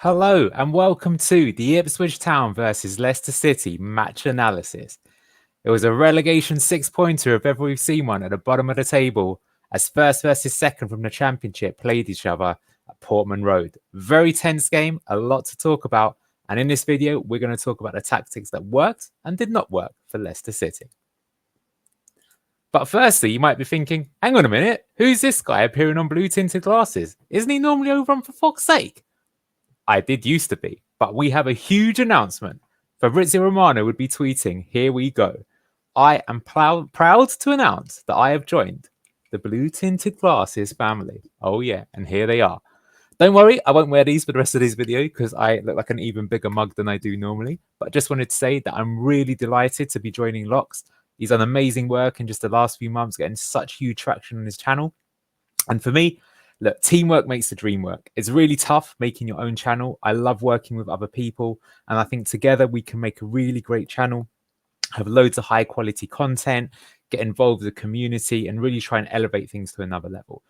Hello and welcome to the Ipswich Town versus Leicester City match analysis. It was a relegation six-pointer if ever we've seen one at the bottom of the table as first versus second from the Championship played each other at Portman Road. Very tense game, a lot to talk about, and in this video we're going to talk about the tactics that worked and did not work for Leicester City. But firstly, you might be thinking, hang on a minute, who's this guy appearing on blue tinted glasses? Isn't he normally over on For Fox's Sake? I did used to be, but we have a huge announcement. Fabrizio Romano would be tweeting, here we go. I am proud to announce that I have joined the blue tinted glasses family. Oh yeah, and here they are. Don't worry, I won't wear these for the rest of this video because I look like an even bigger mug than I do normally. But I just wanted to say that I'm really delighted to be joining Locks. He's done amazing work in just the last few months, getting such huge traction on his channel. And for me, look, teamwork makes the dream work. It's really tough making your own channel. I love working with other people. And I think together we can make a really great channel, have loads of high quality content, get involved with the community and really try and elevate things to another level.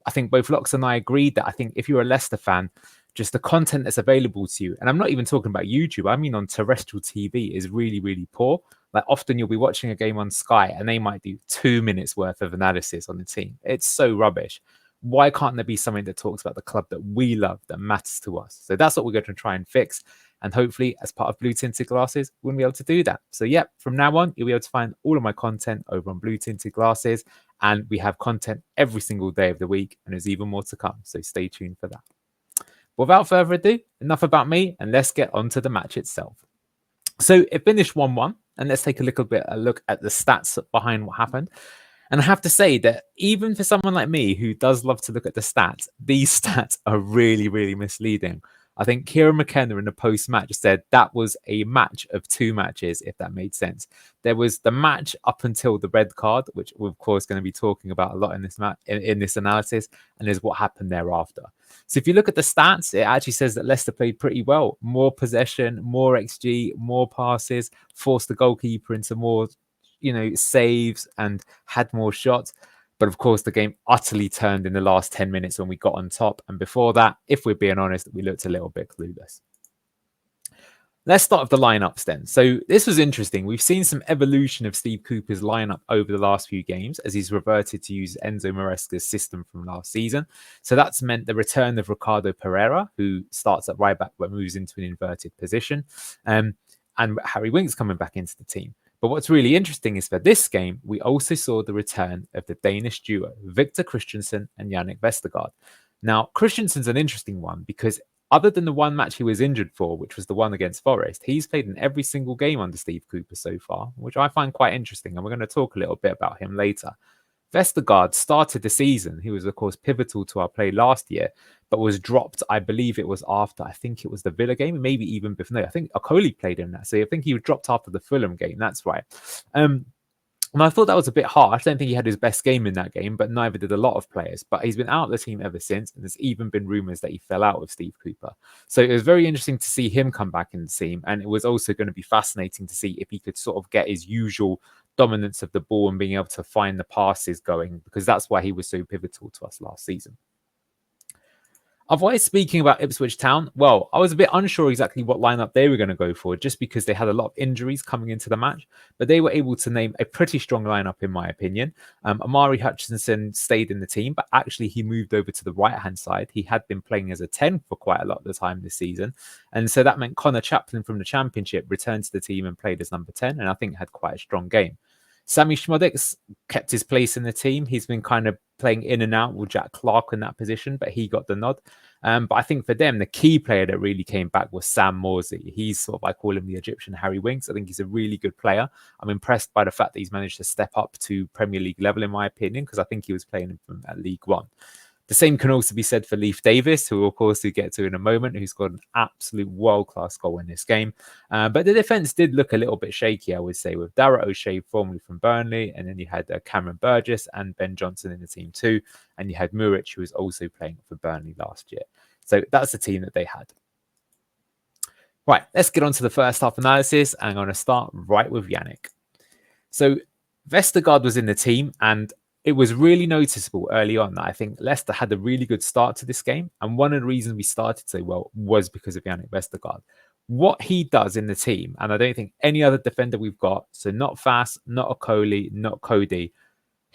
I think both Locks and I agreed that I think if you're a Leicester fan, just the content that's available to you, and I'm not even talking about YouTube, I mean on terrestrial TV, is really, really poor. Like often you'll be watching a game on Sky and they might do 2 minutes worth of analysis on the team. It's so rubbish. Why can't there be something that talks about the club that we love, that matters to us? So that's what we're going to try and fix. And hopefully, as part of Blue Tinted Glasses, we'll be able to do that. So yeah, from now on, you'll be able to find all of my content over on Blue Tinted Glasses. And we have content every single day of the week. And there's even more to come. So stay tuned for that. Without further ado, enough about me. And let's get on to the match itself. So it finished 1-1. And let's take a little bit a look at the stats behind what happened. And I have to say that even for someone like me who does love to look at the stats, these stats are really, really misleading. I think Kieran McKenna in the post-match said that was a match of two matches, if that made sense. There was the match up until the red card, which we're of course going to be talking about a lot in this in this analysis, and there's what happened thereafter. So if you look at the stats, it actually says that Leicester played pretty well. More possession, more XG, more passes, forced the goalkeeper into more saves and had more shots. But of course, the game utterly turned in the last 10 minutes when we got on top. And before that, if we're being honest, we looked a little bit clueless. Let's start with the lineups then. So this was interesting. We've seen some evolution of Steve Cooper's lineup over the last few games as he's reverted to use Enzo Maresca's system from last season. So that's meant the return of Ricardo Pereira, who starts at right back but moves into an inverted position. And Harry Winks coming back into the team. But what's really interesting is for this game, we also saw the return of the Danish duo, Victor Christensen and Jannik Vestergaard. Now, Christensen's an interesting one because other than the one match he was injured for, which was the one against Forest, he's played in every single game under Steve Cooper so far, which I find quite interesting. And we're going to talk a little bit about him later. Vestergaard started the season. He was, of course, pivotal to our play last year, but was dropped. I believe it was after, I think it was the Villa game, maybe even before. No, I think Okoli played in that. So I think he was dropped after the Fulham game. That's right. And I thought that was a bit harsh. I don't think he had his best game in that game, but neither did a lot of players. But he's been out of the team ever since. And there's even been rumours that he fell out with Steve Cooper. So it was very interesting to see him come back in the team. And it was also going to be fascinating to see if he could sort of get his usual dominance of the ball and being able to find the passes going, because that's why he was so pivotal to us last season. Otherwise, speaking about Ipswich Town, well, I was a bit unsure exactly what lineup they were going to go for just because they had a lot of injuries coming into the match, but they were able to name a pretty strong lineup in my opinion. Amari Hutchinson stayed in the team, but actually he moved over to the right-hand side. He had been playing as a 10 for quite a lot of the time this season. And so that meant Connor Chaplin from the Championship returned to the team and played as number 10, and I think had quite a strong game. Sammy Schmodix kept his place in the team. He's been kind of playing in and out with Jack Clark in that position, but he got the nod. But I think for them, the key player that really came back was Sam Morsey. He's sort of, I call him the Egyptian Harry Winks. I think he's a really good player. I'm impressed by the fact that he's managed to step up to Premier League level, in my opinion, because I think he was playing from League One. The same can also be said for Leif Davis, who of course we get to in a moment, who scored an absolute world-class goal in this game. But the defence did look a little bit shaky, I would say, with Darragh O'Shea, formerly from Burnley, and then you had Cameron Burgess and Ben Johnson in the team too, and you had Muric, who was also playing for Burnley last year. So that's the team that they had. Right, let's get on to the first half analysis. I'm going to start right with Jannik. So Vestergaard was in the team, and it was really noticeable early on that I think Leicester had a really good start to this game. And one of the reasons we started so well was because of Yannick Vestergaard. What he does in the team, and I don't think any other defender we've got, so not Fast, not Okoli, not Cody,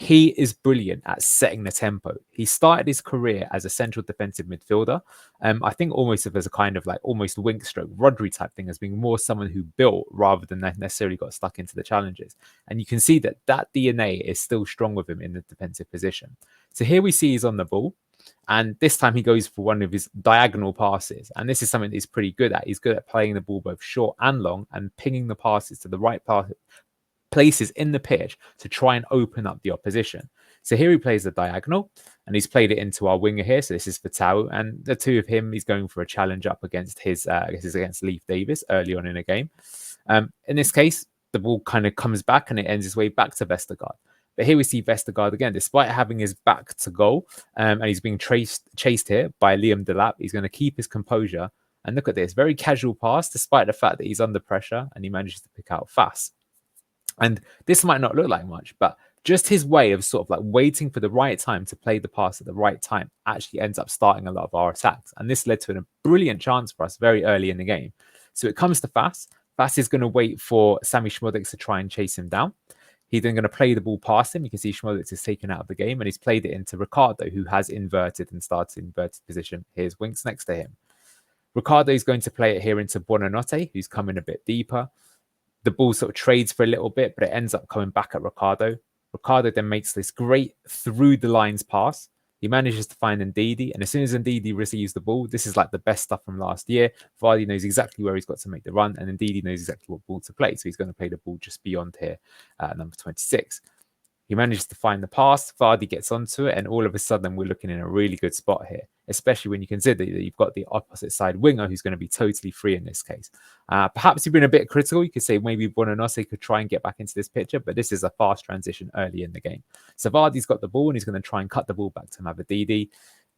he is brilliant at setting the tempo. He started his career as a central defensive midfielder. I think almost as a kind of like almost wink stroke Rodri type thing, as being more someone who built rather than necessarily got stuck into the challenges. And you can see that that DNA is still strong with him in the defensive position. So here we see he's on the ball. And this time he goes for one of his diagonal passes. And this is something that he's pretty good at. He's good at playing the ball both short and long and pinging the passes to the right places in the pitch to try and open up the opposition. So here he plays the diagonal and he's played it into our winger here. So this is for Tau, and the two of him, he's going for a challenge up against his against Leif Davis early on in a game. In this case, the ball kind of comes back and it ends its way back to Vestergaard. But here we see Vestergaard again, despite having his back to goal, and he's being chased here by Liam Delap. He's going to keep his composure. And look at this, very casual pass, despite the fact that he's under pressure, and he manages to pick out Fast. And this might not look like much, but just his way of sort of like waiting for the right time to play the pass at the right time actually ends up starting a lot of our attacks. And this led to a brilliant chance for us very early in the game. So it comes to Fast. Fast is going to wait for Sammy Schmodix to try and chase him down. He's then going to play the ball past him. You can see Schmodix is taken out of the game and he's played it into Ricardo, who has inverted and started inverted position. Here's Winks next to him. Ricardo is going to play it here into Buonanotte, who's coming a bit deeper. The ball sort of trades for a little bit, but it ends up coming back at Ricardo. Ricardo then makes this great through the lines pass. He manages to find Ndidi, and as soon as Ndidi receives the ball, this is like the best stuff from last year. Vardy knows exactly where he's got to make the run, and Ndidi knows exactly what ball to play. So he's going to play the ball just beyond here, number 26. He manages to find the pass. Vardy gets onto it, and all of a sudden, we're looking in a really good spot here, especially when you consider that you've got the opposite side winger who's going to be totally free in this case. Perhaps you've been a bit critical. You could say maybe Buonanotte could try and get back into this picture, but this is a fast transition early in the game. So Vardy's got the ball, and he's going to try and cut the ball back to Mavididi.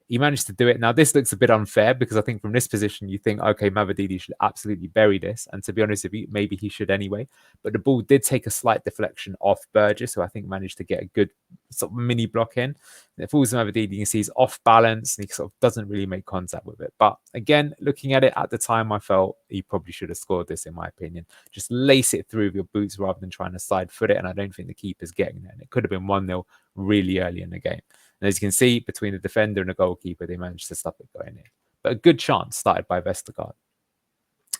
He managed to do it. Now, this looks a bit unfair because I think from this position, you think, okay, Mavididi should absolutely bury this. And to be honest with you, maybe he should anyway. But the ball did take a slight deflection off Burgess, who I think managed to get a good sort of mini block in. And it falls to Mavididi. You can see he's off balance and he sort of doesn't really make contact with it. But again, looking at it at the time, I felt he probably should have scored this, in my opinion. Just lace it through with your boots rather than trying to side foot it. And I don't think the keeper's getting there. And it could have been 1-0 really early in the game. And as you can see, between the defender and the goalkeeper, they managed to stop it going in. But a good chance started by Vestergaard.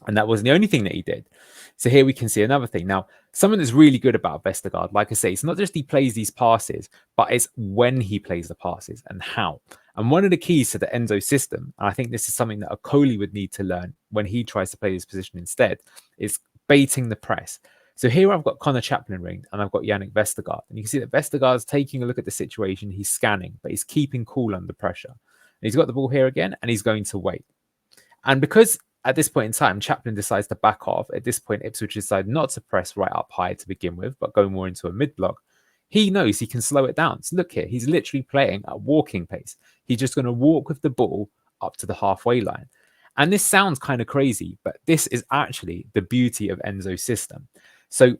And that wasn't the only thing that he did. So here we can see another thing. Now, something that's really good about Vestergaard, like I say, it's not just he plays these passes, but it's when he plays the passes and how. And one of the keys to the Enzo system, and I think this is something that Okoli would need to learn when he tries to play this position instead, is baiting the press. So here I've got Connor Chaplin ringed and I've got Yannick Vestergaard. And you can see that Vestergaard's taking a look at the situation. He's scanning, but he's keeping cool under pressure. And he's got the ball here again and he's going to wait. And because at this point in time, Chaplin decides to back off. At this point, Ipswich decide not to press right up high to begin with, but go more into a mid-block. He knows he can slow it down. So look here, he's literally playing at walking pace. He's just going to walk with the ball up to the halfway line. And this sounds kind of crazy, but this is actually the beauty of Enzo's system. So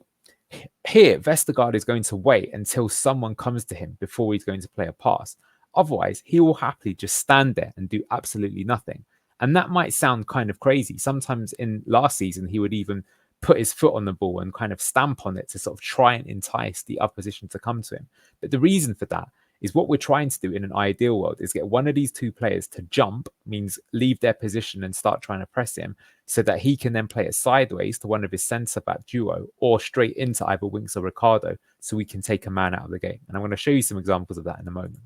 here, Vestergaard is going to wait until someone comes to him before he's going to play a pass. Otherwise, he will happily just stand there and do absolutely nothing. And that might sound kind of crazy. Sometimes in last season, he would even put his foot on the ball and kind of stamp on it to sort of try and entice the opposition to come to him. But the reason for that is what we're trying to do in an ideal world is get one of these two players to jump, means leave their position and start trying to press him so that he can then play it sideways to one of his centre-back duo or straight into either Winks or Ricardo so we can take a man out of the game. And I'm going to show you some examples of that in a moment.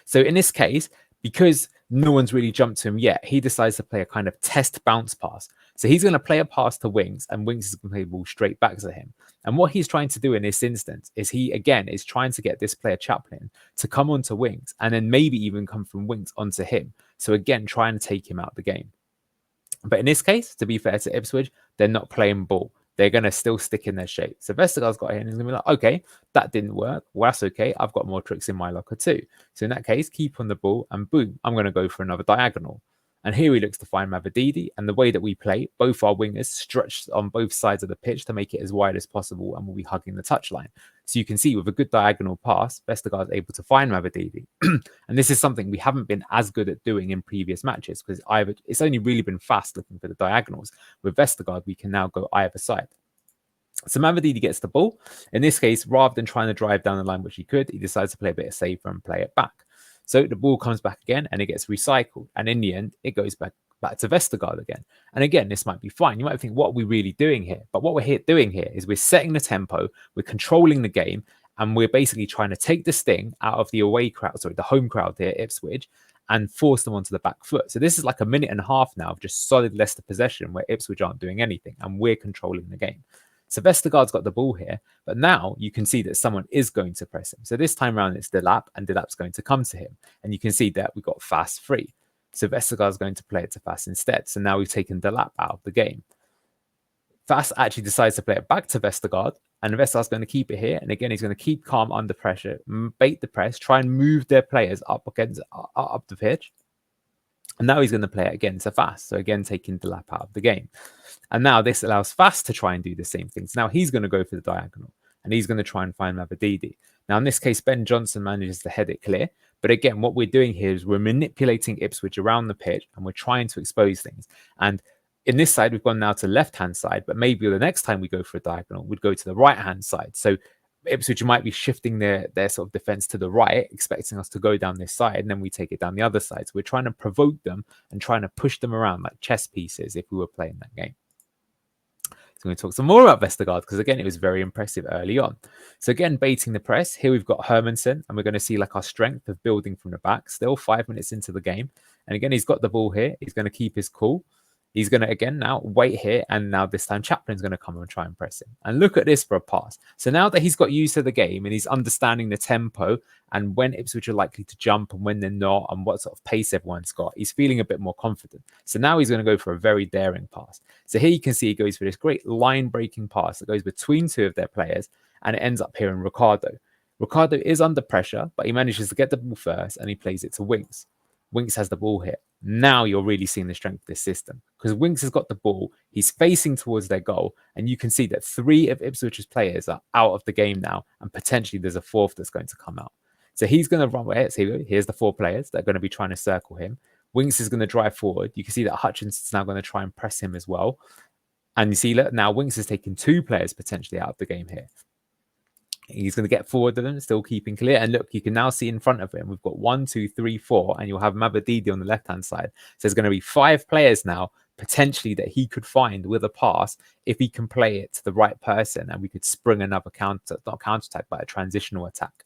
So in this case, because no one's really jumped to him yet, he decides to play a kind of test bounce pass. So he's going to play a pass to Winks and Winks is going to play the ball straight back to him. And what he's trying to do in this instance is he, again, is trying to get this player Chaplin to come onto Winks and then maybe even come from Winks onto him. So again, trying to take him out of the game. But in this case, to be fair to Ipswich, they're not playing ball. They're going to still stick in their shape. So Vestergaard's got here and he's going to be like, okay, that didn't work. Well, that's okay. I've got more tricks in my locker too. So in that case, keep on the ball and boom, I'm going to go for another diagonal. And here he looks to find Mavididi, and the way that we play, both our wingers stretched on both sides of the pitch to make it as wide as possible, and we'll be hugging the touchline. So you can see with a good diagonal pass, Vestergaard is able to find Mavididi. And this is something we haven't been as good at doing in previous matches, because it's only really been fast looking for the diagonals. With Vestergaard, we can now go either side. So Mavididi gets the ball. In this case, rather than trying to drive down the line, which he could, he decides to play a bit safer and play it back. So the ball comes back again and it gets recycled. And in the end, it goes back to Vestergaard again. And again, this might be fine. You might think, what are we really doing here? But what we're doing here is we're setting the tempo, we're controlling the game, and we're basically trying to take the sting out of the away crowd, the home crowd here at Ipswich, and force them onto the back foot. So this is like a minute and a half now of just solid Leicester possession where Ipswich aren't doing anything and we're controlling the game. So Vestergaard's got the ball here, but now you can see that someone is going to press him. So this time around, it's Delap, and Delap's going to come to him. And you can see that we've got Fast free. So Vestergaard's going to play it to Fast instead. So now we've taken Delap out of the game. Fast actually decides to play it back to Vestergaard, and Vestergaard's going to keep it here. And again, he's going to keep calm under pressure, bait the press, try and move their players up the pitch. And now he's going to play it again to Fast. So again, taking Delap out of the game. And now this allows Fast to try and do the same things. Now he's going to go for the diagonal and he's going to try and find Mavididi. Now in this case, Ben Johnson manages to head it clear. But again, what we're doing here is we're manipulating Ipswich around the pitch and we're trying to expose things. And in this side, we've gone now to the left-hand side, but maybe the next time we go for a diagonal, we'd go to the right-hand side. So Ipswich might be shifting their sort of defense to the right, expecting us to go down this side, and then we take it down the other side. So we're trying to provoke them and trying to push them around like chess pieces if we were playing that game. So we're going to talk some more about Vestergaard because, again, it was very impressive early on. So, again, baiting the press. Here we've got Hermansen, and we're going to see like our strength of building from the back. Still 5 minutes into the game. And, again, he's got the ball here. He's going to keep his cool. He's going to, again, now wait here. And now this time Chaplin's going to come and try and press him. And look at this for a pass. So now that he's got used to the game and he's understanding the tempo and when Ipswich are likely to jump and when they're not and what sort of pace everyone's got, he's feeling a bit more confident. So now he's going to go for a very daring pass. So here you can see he goes for this great line-breaking pass that goes between two of their players and it ends up here in Ricardo. Ricardo is under pressure, but he manages to get the ball first and he plays it to Winks. Winks has the ball here. Now you're really seeing the strength of this system because Winks has got the ball. He's facing towards their goal. And you can see that 3 of Ipswich's players are out of the game now. And potentially there's a 4th that's going to come out. So he's going to run with it. So here's the 4 players that are going to be trying to circle him. Winks is going to drive forward. You can see that Hutchinson's now going to try and press him as well. And you see that now Winks is taking 2 players potentially out of the game here. He's going to get forward to them, still keeping clear. And look, you can now see in front of him, we've got 1, 2, 3, 4, and you'll have Mavididi on the left-hand side. So there's going to be 5 players now, potentially, that he could find with a pass if he can play it to the right person, and we could spring another not counter-attack, but a transitional attack.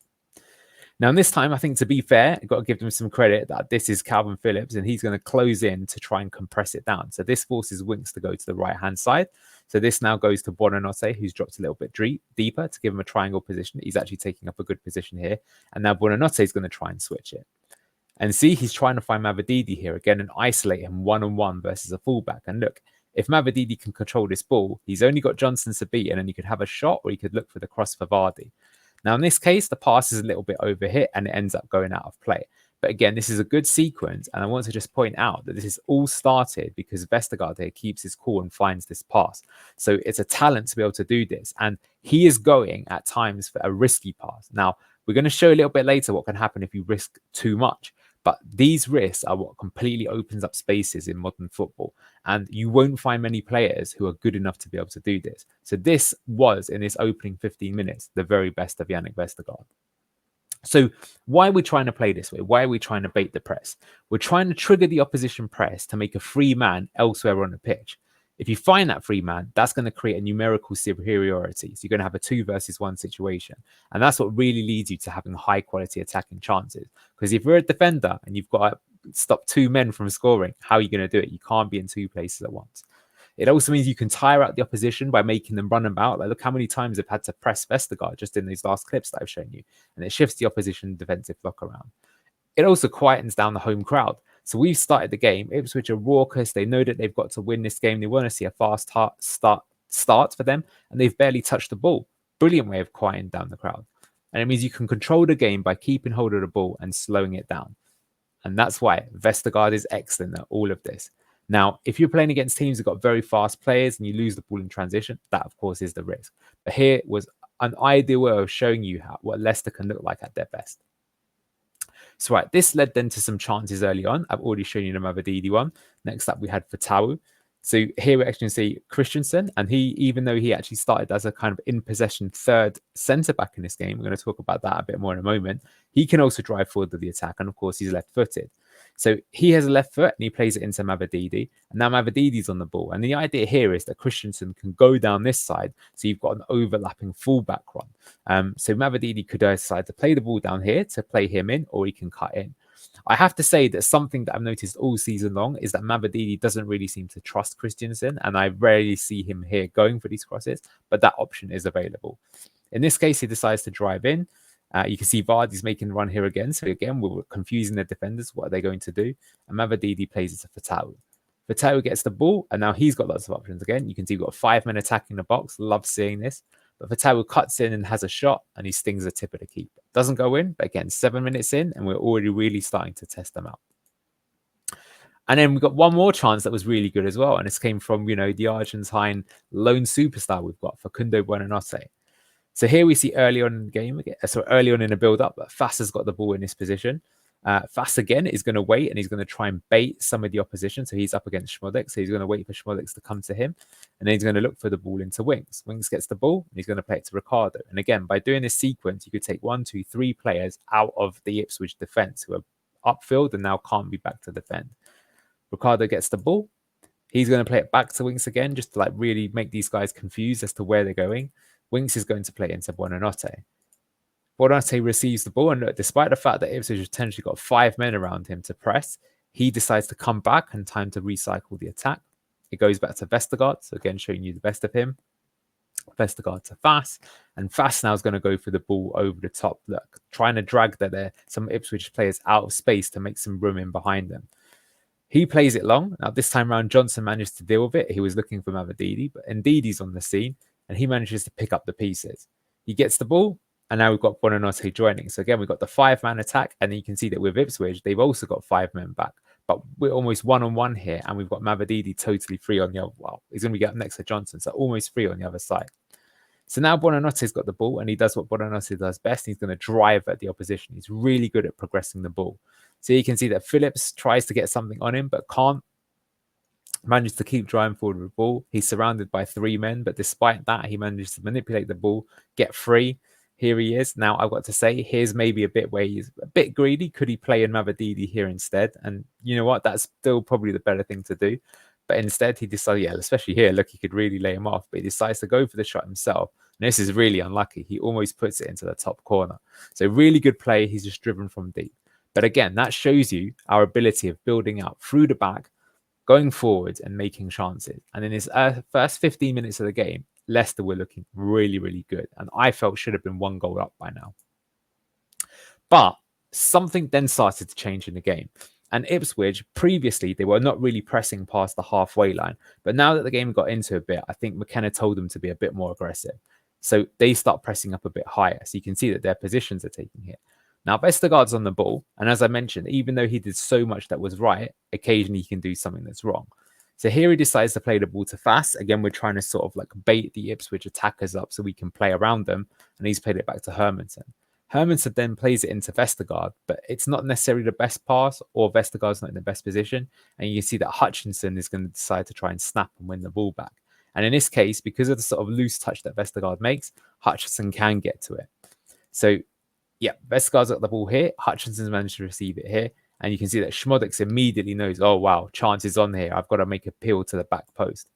Now, in this time, I think to be fair, I've got to give them some credit that this is Calvin Phillips, and he's going to close in to try and compress it down. So this forces Winks to go to the right-hand side. So this now goes to Buonanotte, who's dropped a little bit deeper to give him a triangle position. He's actually taking up a good position here. And now Buonanotte is going to try and switch it. And see, he's trying to find Mavididi here again and isolate him one-on-one versus a fullback. And look, if Mavididi can control this ball, he's only got Johnson to beat, and then he could have a shot or he could look for the cross for Vardy. Now, in this case, the pass is a little bit overhit and it ends up going out of play. But again, this is a good sequence. And I want to just point out that this is all started because Vestergaard here keeps his cool and finds this pass. So it's a talent to be able to do this. And he is going at times for a risky pass. Now, we're going to show a little bit later what can happen if you risk too much. But these risks are what completely opens up spaces in modern football. And you won't find many players who are good enough to be able to do this. So this was, in this opening 15 minutes, the very best of Yannick Vestergaard. So why are we trying to play this way? Why are we trying to bait the press? We're trying to trigger the opposition press to make a free man elsewhere on the pitch. If you find that free man, that's going to create a numerical superiority. So you're going to have a 2 versus 1 situation. And that's what really leads you to having high quality attacking chances. Because if you're a defender and you've got to stop 2 men from scoring, how are you going to do it? You can't be in 2 places at once. It also means you can tire out the opposition by making them run about. Like, look how many times they've had to press Vestergaard just in these last clips that I've shown you. And it shifts the opposition defensive block around. It also quietens down the home crowd. So we've started the game. Ipswich are raucous. They know that they've got to win this game. They want to see a fast start for them. And they've barely touched the ball. Brilliant way of quieting down the crowd. And it means you can control the game by keeping hold of the ball and slowing it down. And that's why Vestergaard is excellent at all of this. Now, if you're playing against teams that got very fast players and you lose the ball in transition, that of course is the risk. But here was an ideal way of showing you what Leicester can look like at their best. So right, this led then to some chances early on. I've already shown you the Mavadidi one. Next up, we had Fatawu. So here we actually see Christensen, and he, even though he actually started as a kind of in possession third centre back in this game, we're going to talk about that a bit more in a moment. He can also drive forward with the attack, and of course he's left footed. So he has a left foot and he plays it into Mavadidi, and now Mavadidi's on the ball. And the idea here is that Christensen can go down this side, so you've got an overlapping fullback run. So Mavadidi could decide to play the ball down here to play him in, or he can cut in. I have to say that something that I've noticed all season long is that Mavadidi doesn't really seem to trust Christensen, and I rarely see him here going for these crosses, but that option is available. In this case, he decides to drive in. You can see Vardy's making the run here again. So again, we're confusing the defenders. What are they going to do? And Mavadidi plays it to Fatawu. Fatawu gets the ball, and now he's got lots of options again. You can see we've got 5 men attacking the box. Love seeing this. But Fatawu cuts in and has a shot, and he stings the tip of the keeper. Doesn't go in, but again, 7 minutes in, and we're already really starting to test them out. And then we got one more chance that was really good as well. And this came from, the Argentine lone superstar we've got, Facundo Buonanotte. So here we see early on in the game, so early on in the build-up, Fass has got the ball in this position. Fass again is going to wait, and he's going to try and bait some of the opposition. So he's up against Schmodek, so he's going to wait for Schmodek to come to him, and then he's going to look for the ball into Winks. Winks gets the ball, and he's going to play it to Ricardo. And again, by doing this sequence, you could take 1, 2, 3 players out of the Ipswich defence who are upfield and now can't be back to defend. Ricardo gets the ball. He's going to play it back to Winks again, just to really make these guys confused as to where they're going. Winks is going to play into Buonanotte. Buonanotte receives the ball, and look, despite the fact that Ipswich potentially got 5 men around him to press, he decides to come back and time to recycle the attack. It goes back to Vestergaard, so again showing you the best of him. Vestergaard to Fass, and Fass now is going to go for the ball over the top, look, trying to drag some Ipswich players out of space to make some room in behind them. He plays it long. Now this time around, Johnson managed to deal with it. He was looking for Mavadidi, but Ndidi's on the scene, and he manages to pick up the pieces. He gets the ball, and now we've got Buonanotte joining. So again, we've got the 5-man attack, and you can see that with Ipswich, they've also got 5 men back. But we're almost one-on-one here, and we've got Mavadidi totally free on the other. Well, he's going to be up next to Johnson, so almost free on the other side. So now Buonanotte's got the ball, and he does what Buonanotte does best. He's going to drive at the opposition. He's really good at progressing the ball. So you can see that Phillips tries to get something on him, but can't. Manages to keep driving forward with the ball. He's surrounded by 3 men, but despite that, he manages to manipulate the ball, get free. Here he is. Now, I've got to say, here's maybe a bit where he's a bit greedy. Could he play in Mavadidi here instead? And you know what? That's still probably the better thing to do. But instead, he decided, especially here, look, he could really lay him off. But he decides to go for the shot himself. And this is really unlucky. He almost puts it into the top corner. So really good play. He's just driven from deep. But again, that shows you our ability of building out through the back, going forwards and making chances. And in his first 15 minutes of the game, Leicester were looking really, really good. And I felt should have been 1 goal up by now. But something then started to change in the game. And Ipswich, previously, they were not really pressing past the halfway line. But now that the game got into a bit, I think McKenna told them to be a bit more aggressive. So they start pressing up a bit higher. So you can see that their positions are taking hit. Now, Vestergaard's on the ball, and as I mentioned, even though he did so much that was right, occasionally he can do something that's wrong. So here he decides to play the ball to Fass. Again, we're trying to sort of bait the Ipswich attackers up so we can play around them, and he's played it back to Hermansen. Hermansen then plays it into Vestergaard, but it's not necessarily the best pass, or Vestergaard's not in the best position, and you see that Hutchinson is going to decide to try and snap and win the ball back. And in this case, because of the sort of loose touch that Vestergaard makes, Hutchinson can get to it. So Vestergaard's got the ball here. Hutchinson's managed to receive it here. And you can see that Schmodek immediately knows, oh, wow, chance is on here. I've got to make a peel to the back post.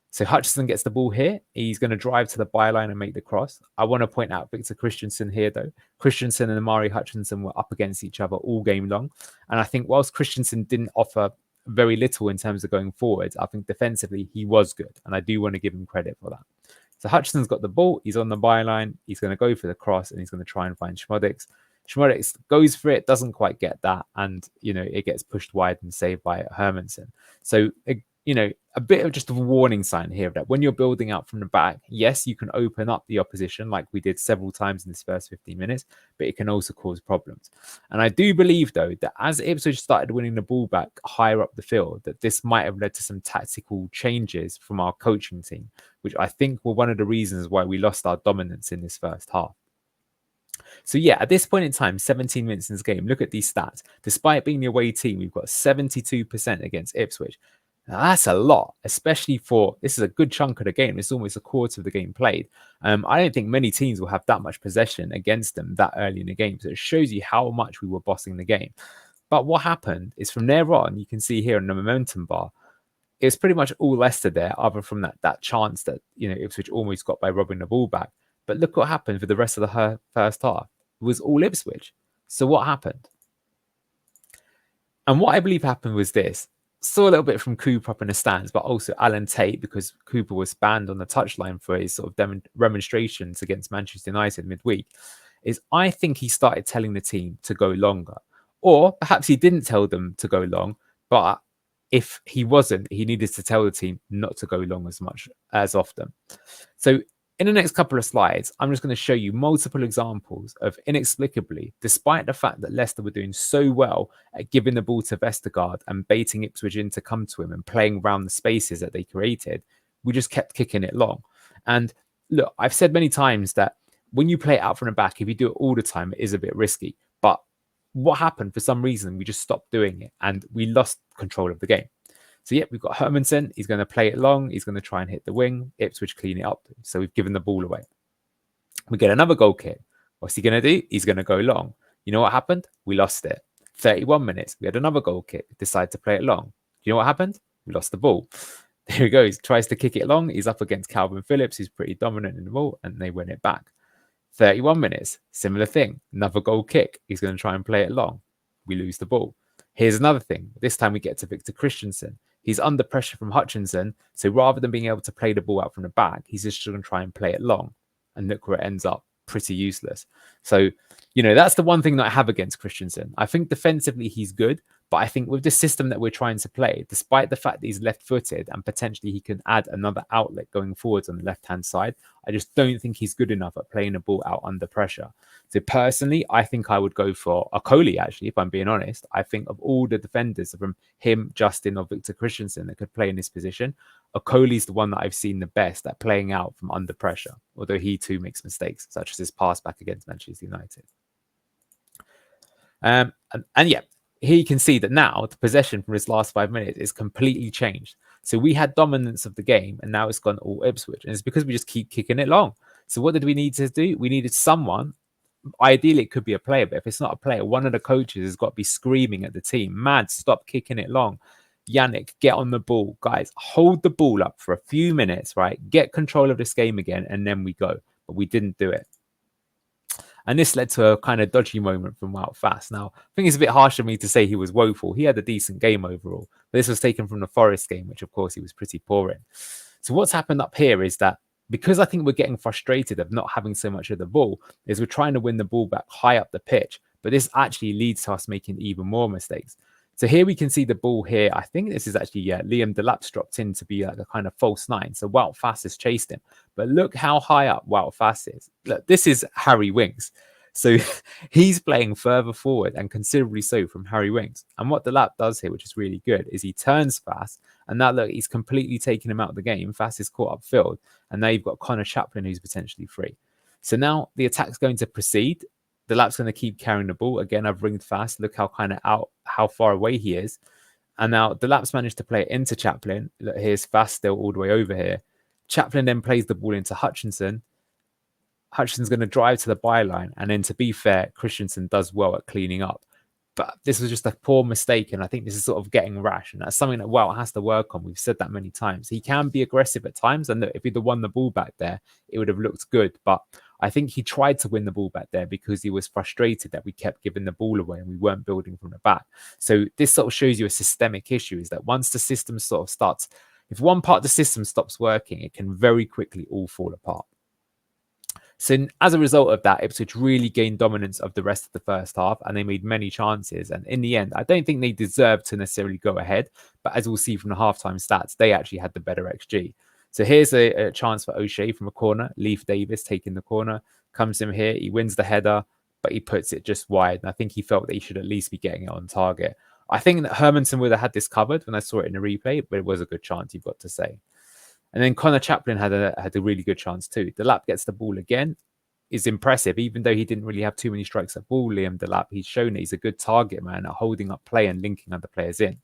So Hutchinson gets the ball here. He's going to drive to the byline and make the cross. I want to point out Victor Christensen here, though. Christensen and Amari Hutchinson were up against each other all game long. And I think whilst Christensen didn't offer very little in terms of going forward, I think defensively he was good. And I do want to give him credit for that. So Hutchinson's got the ball. He's on the byline. He's going to go for the cross, and he's going to try and find Schmodek. Schmodek goes for it, doesn't quite get that, and it gets pushed wide and saved by Hermansen. So a bit of just a warning sign here that when you're building out from the back, yes, you can open up the opposition like we did several times in this first 15 minutes, but it can also cause problems. And I do believe, though, that as Ipswich started winning the ball back higher up the field, that this might have led to some tactical changes from our coaching team, which I think were one of the reasons why we lost our dominance in this first half. So yeah, at this point in time, 17 minutes in this game, look at these stats. Despite being the away team, we've got 72% against Ipswich. Now, that's a lot, especially for this is a good chunk of the game. It's almost a quarter of the game played. I don't think many teams will have that much possession against them that early in the game. So it shows you how much we were bossing the game. But what happened is from there on, you can see here in the momentum bar, it's pretty much all Leicester there, other from that chance that Ipswich almost got by robbing the ball back. But look what happened for the rest of the first half. It was all Ipswich. So what happened? And what I believe happened was this. Saw a little bit from Cooper up in the stands, but also Alan Tate, because Cooper was banned on the touchline for his sort of demonstrations against Manchester United midweek, is I think he started telling the team to go longer. Or perhaps he didn't tell them to go long, but if he wasn't, he needed to tell the team not to go long as often. So in the next couple of slides, I'm just going to show you multiple examples of inexplicably, despite the fact that Leicester were doing so well at giving the ball to Vestergaard and baiting Ipswich in to come to him and playing around the spaces that they created, we just kept kicking it long. And look, I've said many times that when you play it out from the back, if you do it all the time, it is a bit risky. But what happened, for some reason, we just stopped doing it and we lost control of the game. So, yeah, we've got Hermansen. He's going to play it long. He's going to try and hit the wing. Ipswich clean it up. So we've given the ball away. We get another goal kick. What's he going to do? He's going to go long. You know what happened? We lost it. 31 minutes. We had another goal kick. Decided to play it long. You know what happened? We lost the ball. There he goes. Tries to kick it long. He's up against Calvin Phillips, who's pretty dominant in the ball, and they win it back. 31 minutes. Similar thing. Another goal kick. He's going to try and play it long. We lose the ball. Here's another thing. This time we get to Victor Christensen. He's under pressure from Hutchinson. So rather than being able to play the ball out from the back, he's just going to try and play it long. And look where it ends up. Pretty useless. So, that's the one thing that I have against Christensen. I think defensively he's good, but I think with the system that we're trying to play, despite the fact that he's left-footed and potentially he can add another outlet going forwards on the left-hand side, I just don't think he's good enough at playing the ball out under pressure. So personally, I think I would go for Okoli, actually, if I'm being honest. I think of all the defenders from him, Justin, or Victor Christensen that could play in this position, Okoli's the one that I've seen the best at playing out from under pressure, although he too makes mistakes, such as his pass back against Manchester United. And yeah, here you can see that now the possession from his last 5 minutes is completely changed. So we had dominance of the game, and now it's gone all Ipswich. And it's because we just keep kicking it long. So what did we need to do? We needed someone. Ideally, it could be a player, but if it's not a player, one of the coaches has got to be screaming at the team, "Mad, stop kicking it long. Yannick, get on the ball. Guys, hold the ball up for a few minutes, right? Get control of this game again, and then we go." But we didn't do it. And this led to a kind of dodgy moment from Wout Faes. Now, I think it's a bit harsh of me to say he was woeful. He had a decent game overall. But this was taken from the Forest game, which, of course, he was pretty poor in. So what's happened up here is that because I think we're getting frustrated of not having so much of the ball, is we're trying to win the ball back high up the pitch. But this actually leads to us making even more mistakes. So here we can see the ball here. I think this is actually, Liam Delap's dropped in to be like a kind of false nine. So Wout Faes has chased him. But look how high up Wout Faes is. Look, this is Harry Winks. So he's playing further forward and considerably so from Harry Winks. And what Delap does here, which is really good, is he turns Faes. And now look, he's completely taken him out of the game. Faes is caught upfield. And now you've got Connor Chaplin, who's potentially free. So now the attack's going to proceed. Delap's going to keep carrying the ball. Again, I've ringed Faes. Look how far away he is. And now Delap's managed to play it into Chaplin. Look, here's Faes still all the way over here. Chaplin then plays the ball into Hutchinson. Hutchinson's going to drive to the byline. And then to be fair, Christensen does well at cleaning up. But this was just a poor mistake. And I think this is sort of getting rash. And that's something that Wout has to work on. We've said that many times. He can be aggressive at times. And look, if he'd have won the ball back there, it would have looked good. But I think he tried to win the ball back there because he was frustrated that we kept giving the ball away and we weren't building from the back. So this sort of shows you a systemic issue, is that once the system sort of starts, if one part of the system stops working, it can very quickly all fall apart. So as a result of that, Ipswich really gained dominance of the rest of the first half, and they made many chances. And in the end, I don't think they deserved to necessarily go ahead. But as we'll see from the halftime stats, they actually had the better XG. So here's a chance for O'Shea from a corner. Leif Davis taking the corner, comes in here. He wins the header, but he puts it just wide. And I think he felt that he should at least be getting it on target. I think that Hermanson would have had this covered when I saw it in the replay, but it was a good chance, you've got to say. And then Connor Chaplin had a really good chance too. Delap gets the ball again. Is impressive, even though he didn't really have too many strikes at ball. Liam Delap, he's shown that he's a good target man at holding up play and linking other players in.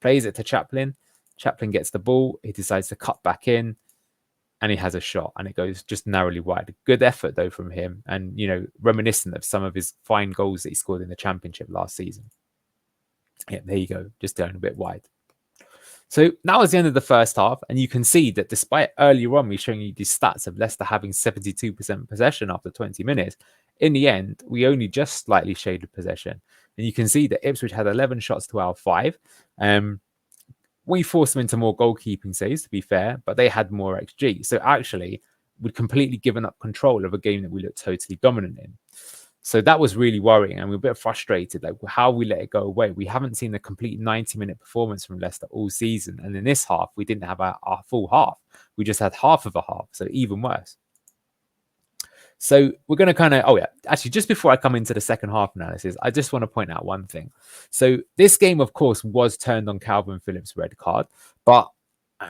Plays it to Chaplin. Chaplin gets the ball. He decides to cut back in, and he has a shot, and it goes just narrowly wide. Good effort though from him, and reminiscent of some of his fine goals that he scored in the Championship last season. Yeah, there you go, just down a bit wide. So that was the end of the first half, and you can see that despite earlier on me showing you these stats of Leicester having 72% possession after 20 minutes, in the end, we only just slightly shaded possession. And you can see that Ipswich had 11 shots to our 5. We forced them into more goalkeeping saves, to be fair, but they had more XG. So actually, we'd completely given up control of a game that we looked totally dominant in. So that was really worrying, and we were a bit frustrated, like how we let it go away. We haven't seen a complete 90-minute performance from Leicester all season, and in this half, we didn't have our full half. We just had half of a half, so even worse. So we're going to actually, just before I come into the second half analysis, I just want to point out one thing. So this game, of course, was turned on Calvin Phillips' red card,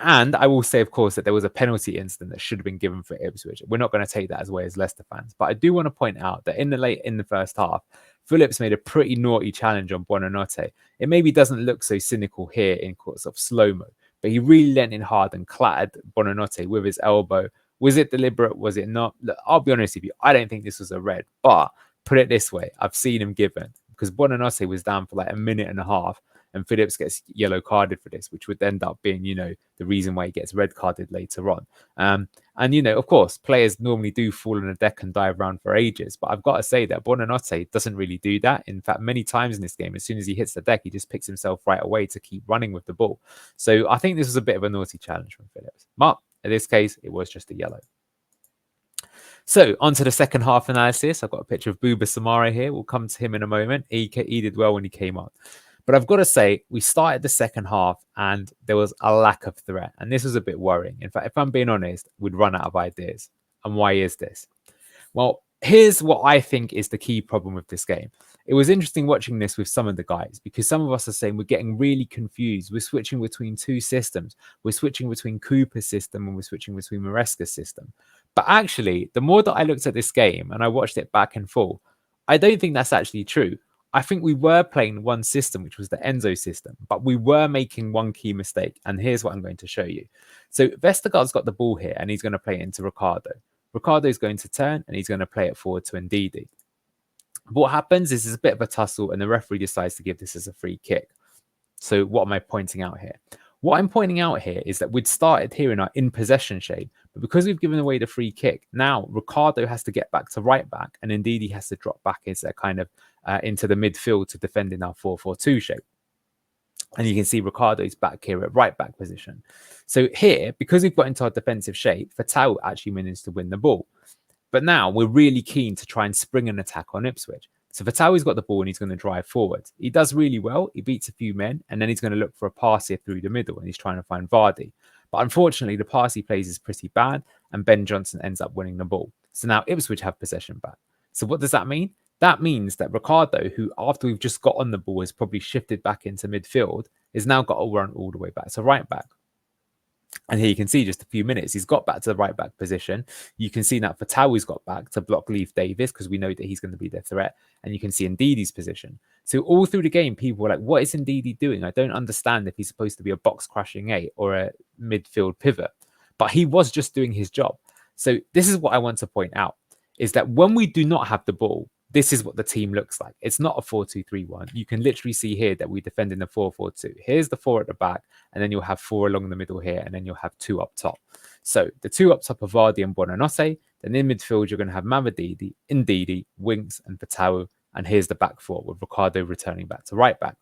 and I will say, of course, that there was a penalty incident that should have been given for Ipswich. We're not going to take that as way as Leicester fans. But I do want to point out that in the first half, Phillips made a pretty naughty challenge on Buonanotte. It maybe doesn't look so cynical here in sort of slow-mo, but he really leant in hard and clattered Buonanotte with his elbow. Was it deliberate? Was it not? Look, I'll be honest with you. I don't think this was a red. But put it this way, I've seen him given. Because Buonanotte was down for like a minute and a half. And Phillips gets yellow carded for this, which would end up being, the reason why he gets red carded later on. And, of course, players normally do fall on a deck and dive around for ages. But I've got to say that Buonanotte doesn't really do that. In fact, many times in this game, as soon as he hits the deck, he just picks himself right away to keep running with the ball. So I think this was a bit of a naughty challenge from Phillips. But in this case, it was just a yellow. So on to the second half analysis. I've got a picture of Bouba Samara here. We'll come to him in a moment. He did well when he came on. But I've got to say, we started the second half and there was a lack of threat. And this was a bit worrying. In fact, if I'm being honest, we'd run out of ideas. And why is this? Well, here's what I think is the key problem with this game. It was interesting watching this with some of the guys because some of us are saying we're getting really confused. We're switching between two systems. We're switching between Cooper's system and we're switching between Maresca's system. But actually, the more that I looked at this game and I watched it back and forth, I don't think that's actually true. I think we were playing one system, which was the Enzo system, but we were making one key mistake. And here's what I'm going to show you. So Vestergaard's got the ball here and he's going to play it into Ricardo. Ricardo's going to turn and he's going to play it forward to Ndidi. What happens is there's a bit of a tussle and the referee decides to give this as a free kick. So what am I pointing out here? What I'm pointing out here is that we'd started here in our in possession shape, but because we've given away the free kick, now Ricardo has to get back to right back and indeed he has to drop back into the midfield to defend in our 4-4-2 shape. And you can see Ricardo's back here at right back position. So here, because we've got into our defensive shape, Fatau actually managed to win the ball. But now we're really keen to try and spring an attack on Ipswich. So Fatawi's got the ball and he's going to drive forward. He does really well. He beats a few men and then he's going to look for a pass here through the middle and he's trying to find Vardy. But unfortunately, the pass he plays is pretty bad and Ben Johnson ends up winning the ball. So now Ipswich have possession back. So what does that mean? That means that Ricardo, who after we've just got on the ball has probably shifted back into midfield, is now got to run all the way back to right back. And here you can see just a few minutes, he's got back to the right back position. You can see that Fatawi's got back to block Leif Davis because we know that he's going to be their threat. And you can see Ndidi's position. So all through the game, people were like, what is Ndidi doing? I don't understand if he's supposed to be a box crashing 8 or a midfield pivot. But he was just doing his job. So this is what I want to point out, is that when we do not have the ball, this is what the team looks like. It's not a 4-2-3-1. You can literally see here that we defend in a 4-4-2. Here's the 4 at the back, and then you'll have 4 along the middle here, and then you'll have 2 up top. So the 2 up top are Vardy and Buonanotte. Then in midfield, you're going to have Mavididi, Ndidi, Winks, and Fatau. And here's the back 4 with Ricardo returning back to right back.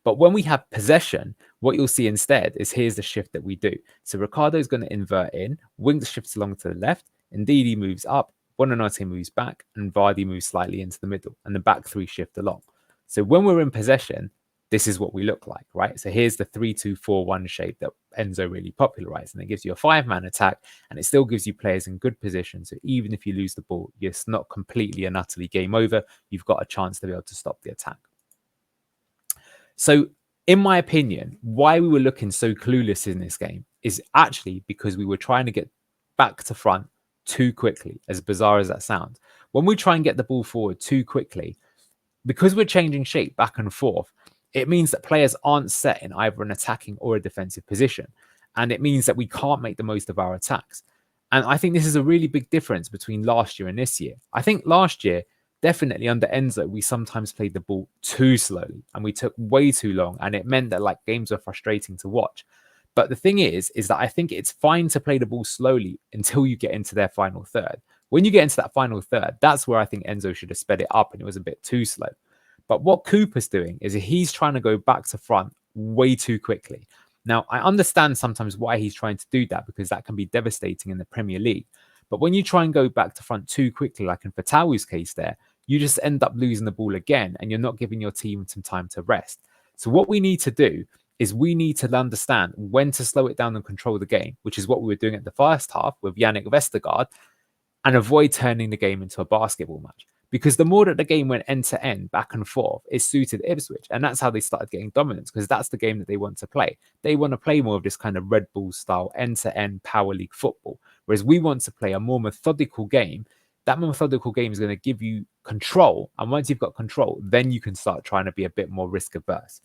But when we have possession, what you'll see instead is here's the shift that we do. So Ricardo's going to invert in. Winks shifts along to the left. Ndidi moves up, Buonanotte moves back, and Vardy moves slightly into the middle, and the back three shift along. So when we're in possession, this is what we look like, right? So here's the 3-2-4-1 shape that Enzo really popularized, and it gives you a 5-man attack, and it still gives you players in good position. So even if you lose the ball, it's not completely and utterly game over. You've got a chance to be able to stop the attack. So in my opinion, why we were looking so clueless in this game is actually because we were trying to get back to front too quickly, as bizarre as that sounds. When we try and get the ball forward too quickly, because we're changing shape back and forth, it means that players aren't set in either an attacking or a defensive position. And it means that we can't make the most of our attacks. And I think this is a really big difference between last year and this year. I think last year, definitely under Enzo, we sometimes played the ball too slowly and we took way too long. And it meant that like games were frustrating to watch. But the thing is that I think it's fine to play the ball slowly until you get into their final third. When you get into that final third, that's where I think Enzo should have sped it up and it was a bit too slow. But what Cooper's doing is he's trying to go back to front way too quickly. Now, I understand sometimes why he's trying to do that because that can be devastating in the Premier League. But when you try and go back to front too quickly, like in Fatawu's case there, you just end up losing the ball again and you're not giving your team some time to rest. So what we need to do is we need to understand when to slow it down and control the game, which is what we were doing at the first half with Yannick Vestergaard, and avoid turning the game into a basketball match. Because the more that the game went end to end, back and forth, it suited Ipswich. And that's how they started getting dominance, because that's the game that they want to play. They want to play more of this kind of Red Bull style, end to end power league football. Whereas we want to play a more methodical game. That methodical game is going to give you control. And once you've got control, then you can start trying to be a bit more risk averse.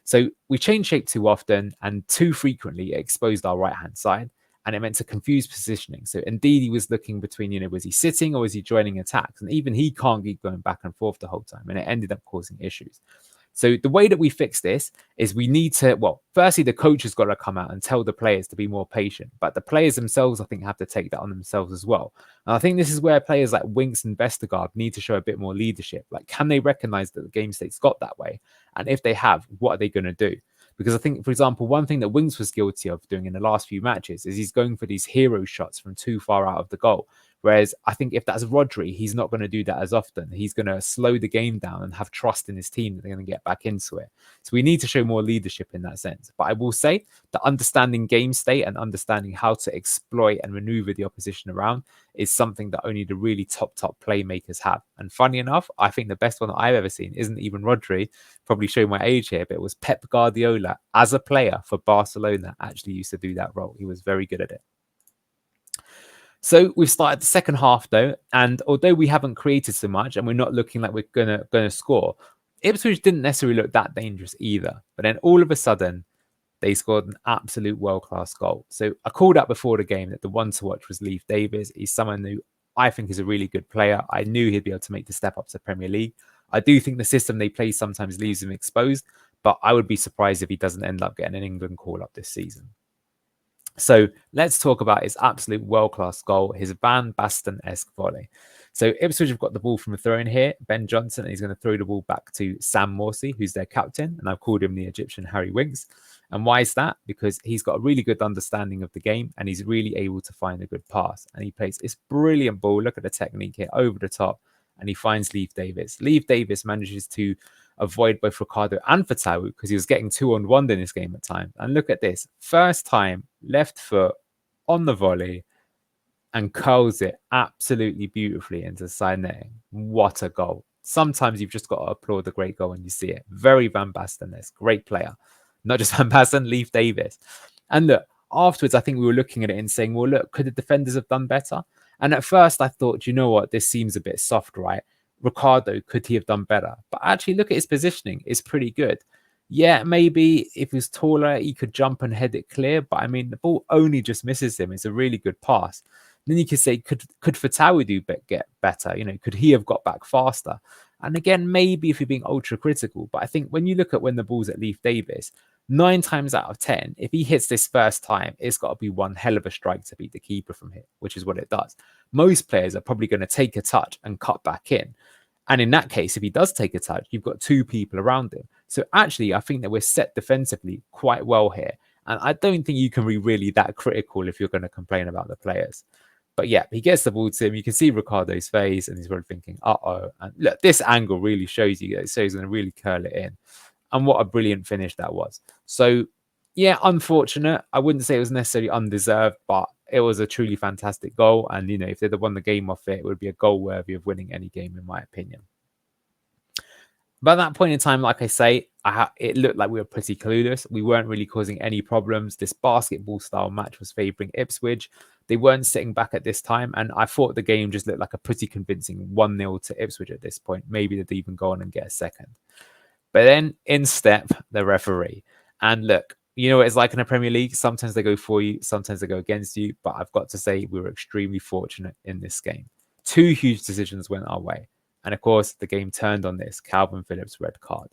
So we changed shape too often and too frequently. It exposed our right hand side. And it meant to confuse positioning. So indeed, he was looking between, was he sitting or was he joining attacks? And even he can't keep going back and forth the whole time. And it ended up causing issues. So the way that we fix this is we need to, firstly, the coach has got to come out and tell the players to be more patient. But the players themselves, I think, have to take that on themselves as well. And I think this is where players like Winks and Vestergaard need to show a bit more leadership. Like, can they recognize that the game state's got that way? And if they have, what are they going to do? Because I think, for example, one thing that Winks was guilty of doing in the last few matches is he's going for these hero shots from too far out of the goal. Whereas I think if that's Rodri, he's not going to do that as often. He's going to slow the game down and have trust in his team that they're going to get back into it. So we need to show more leadership in that sense. But I will say that understanding game state and understanding how to exploit and maneuver the opposition around is something that only the really top playmakers have. And funny enough, I think the best one that I've ever seen isn't even Rodri, probably showing my age here, but it was Pep Guardiola as a player for Barcelona actually used to do that role. He was very good at it. So we've started the second half though, and although we haven't created so much and we're not looking like we're gonna score, Ipswich didn't necessarily look that dangerous either. But then all of a sudden, they scored an absolute world-class goal. So I called out before the game that the one to watch was Leif Davis. He's someone who I think is a really good player. I knew he'd be able to make the step up to Premier League. I do think the system they play sometimes leaves him exposed, but I would be surprised if he doesn't end up getting an England call-up this season. So let's talk about his absolute world-class goal, his Van Basten-esque volley. So Ipswich have got the ball from a throw in here. Ben Johnson, and he's going to throw the ball back to Sam Morsey, who's their captain. And I've called him the Egyptian Harry Winks. And why is that? Because he's got a really good understanding of the game and he's really able to find a good pass. And he plays this brilliant ball. Look at the technique here, over the top. And he finds Leif Davis. Leif Davis manages to avoid both Ricardo and Fatawu because he was getting 2-on-1 in this game at times. And look at this. First time, left foot on the volley and curls it absolutely beautifully into side netting. What a goal. Sometimes you've just got to applaud the great goal when you see it. Very Van Basten-esque. Great player. Not just Van Basten, Leif Davis. And look, afterwards, I think we were looking at it and saying, well, look, could the defenders have done better? And at first I thought, you know what, this seems a bit soft, right? Ricardo, could he have done better? But actually, look at his positioning. It's pretty good. Yeah, maybe if he was taller, he could jump and head it clear. But I mean, the ball only just misses him. It's a really good pass. Then you could say, could Fatawu get better? Could he have got back faster? And again, maybe if you're being ultra critical. But I think when you look at when the ball's at Leif Davis, 9 times out of 10, if he hits this first time, it's got to be one hell of a strike to beat the keeper from here, which is what it does. Most players are probably going to take a touch and cut back in. And in that case, if he does take a touch, you've got 2 people around him. So actually, I think that we're set defensively quite well here. And I don't think you can be really that critical if you're going to complain about the players. But yeah, he gets the ball to him. You can see Ricardo's face, and he's probably thinking, uh-oh. And look, this angle really shows you that. So he's going to really curl it in. And what a brilliant finish that was. So, yeah, unfortunate. I wouldn't say it was necessarily undeserved, but it was a truly fantastic goal. And, you know, if they'd have won the game off it, it would be a goal worthy of winning any game, in my opinion. By that point in time, like I say, it looked like we were pretty clueless. We weren't really causing any problems. This basketball-style match was favouring Ipswich. They weren't sitting back at this time, and I thought the game just looked like a pretty convincing 1-0 to Ipswich at this point. Maybe they'd even go on and get a second. But then in step the referee. And look, you know what it's like in the Premier League? Sometimes they go for you, sometimes they go against you. But I've got to say, we were extremely fortunate in this game. 2 huge decisions went our way. And of course, the game turned on this Calvin Phillips red card.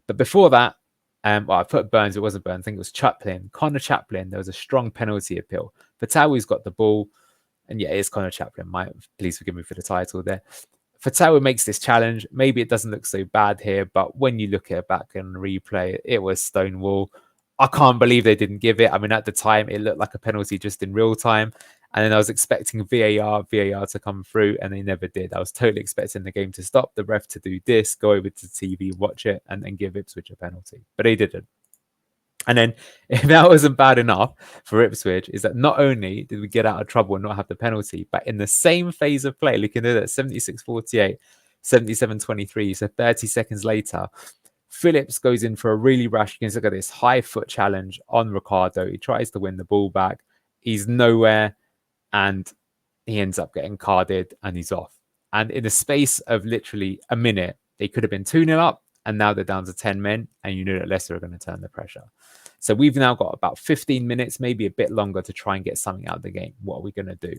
But before that, well, I put Burns, it wasn't Burns, I think it was Chaplin. Connor Chaplin, there was a strong penalty appeal. Fatawi's got the ball. And yeah, it's Connor Chaplin. Please forgive me for the title there. Fatawi makes this challenge. Maybe it doesn't look so bad here, but when you look at it back and replay, it was Stonewall. I can't believe they didn't give it. I mean, at the time, it looked like a penalty just in real time. And then I was expecting VAR to come through, and they never did. I was totally expecting the game to stop, the ref to do this, go over to TV, watch it, and then give Ipswich a penalty. But they didn't. And then, if that wasn't bad enough for Ipswich, is that not only did we get out of trouble and not have the penalty, but in the same phase of play, looking at it, 76-48, 77-23, so 30 seconds later, Phillips goes in for a really rash. You can look at this high foot challenge on Ricardo. He tries to win the ball back. He's nowhere, and he ends up getting carded, and he's off. And in the space of literally a minute, they could have been 2-0 up, and now they're down to 10 men, and you know that Leicester are going to turn the pressure. So we've now got about 15 minutes, maybe a bit longer, to try and get something out of the game. What are we going to do?